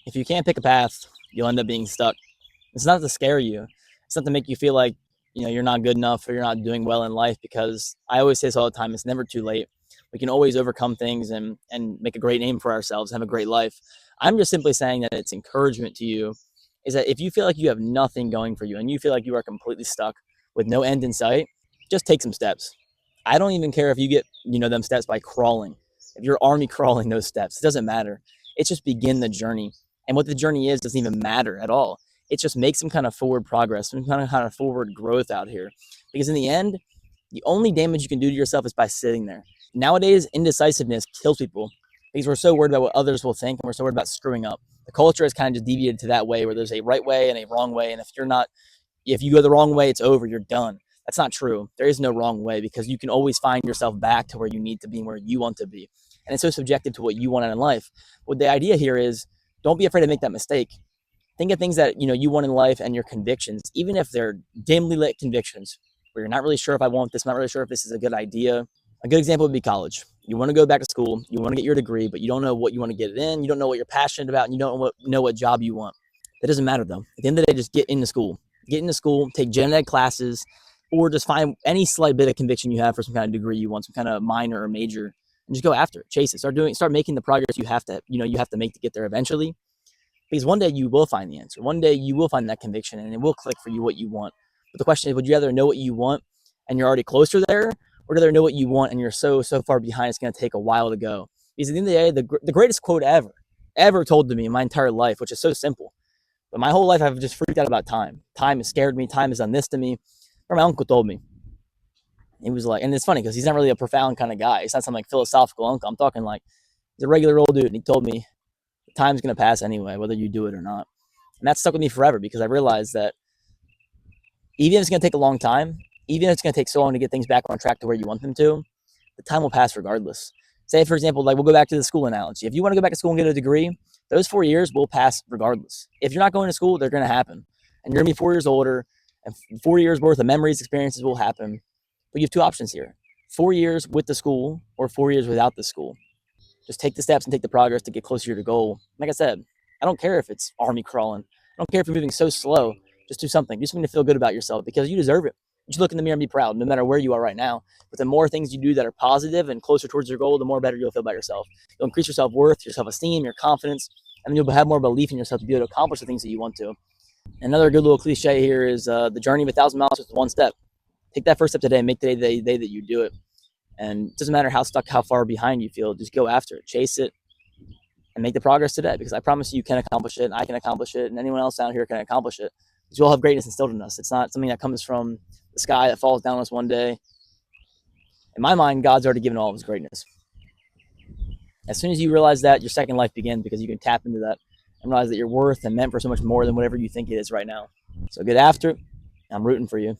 If you can't pick a path, you'll end up being stuck. It's not to scare you. It's not to make you feel like, you're not good enough or you're not doing well in life, because I always say this all the time, it's never too late. We can always overcome things and make a great name for ourselves, have a great life. I'm just simply saying that it's encouragement to you, is that if you feel like you have nothing going for you and you feel like you are completely stuck with no end in sight, just take some steps. I don't even care if you get, them steps by crawling. If you're army crawling those steps, it doesn't matter. It's just begin the journey. And what the journey is doesn't even matter at all. It just makes some kind of forward progress, some kind of forward growth out here. Because in the end, the only damage you can do to yourself is by sitting there. Nowadays, indecisiveness kills people because we're so worried about what others will think, and we're so worried about screwing up. The culture has kind of just deviated to that way where there's a right way and a wrong way. And if you go the wrong way, it's over, you're done. That's not true. There is no wrong way, because you can always find yourself back to where you need to be and where you want to be. And it's so subjective to what you want in life. What the idea here is, don't be afraid to make that mistake. Think of things that you want in life and your convictions, even if they're dimly lit convictions where you're not really sure if I want this, not really sure if this is a good idea. A good example would be college. You want to go back to school, you want to get your degree, but you don't know what you want to get it in, you don't know what you're passionate about, and you don't know what job you want. That doesn't matter though. At the end of the day, just get into school. Get into school, take gen ed classes, or just find any slight bit of conviction you have for some kind of degree you want, some kind of minor or major, and just go after it. Chase it. Start making the progress you have to make to get there eventually. Because one day you will find the answer. One day you will find that conviction and it will click for you what you want. But the question is, would you rather know what you want and you're already closer there, or rather know what you want and you're so far behind it's going to take a while to go? Because at the end of the day, the greatest quote ever told to me in my entire life, which is so simple, but my whole life I've just freaked out about time. Time has scared me. Time has done this to me. Or my uncle told me. He was like, and it's funny because he's not really a profound kind of guy. He's not some like philosophical uncle. I'm talking like he's a regular old dude, and he told me time's going to pass anyway, whether you do it or not. And that stuck with me forever, because I realized that even if it's going to take a long time, even if it's going to take so long to get things back on track to where you want them to, the time will pass regardless. Say, for example, like we'll go back to the school analogy. If you want to go back to school and get a degree, those 4 years will pass regardless. If you're not going to school, they're going to happen. And you're going to be 4 years older, and 4 years worth of memories, experiences will happen. But you have two options here: 4 years with the school or 4 years without the school. Just take the steps and take the progress to get closer to your goal. Like I said, I don't care if it's army crawling. I don't care if you're moving so slow. Just do something. Do something to feel good about yourself, because you deserve it. You should look in the mirror and be proud, no matter where you are right now. But the more things you do that are positive and closer towards your goal, the more better you'll feel about yourself. You'll increase your self-worth, your self-esteem, your confidence, and then you'll have more belief in yourself to be able to accomplish the things that you want to. Another good little cliche here is the journey of 1,000 miles is one step. Take that first step today and make today the day that you do it. And it doesn't matter how stuck, how far behind you feel, just go after it, chase it, and make the progress today, because I promise you can accomplish it, and I can accomplish it, and anyone else out here can accomplish it. Because we all have greatness instilled in us. It's not something that comes from the sky that falls down on us one day. In my mind, God's already given all of his greatness. As soon as you realize that, your second life begins, because you can tap into that and realize that you're worth and meant for so much more than whatever you think it is right now. So get after it. I'm rooting for you.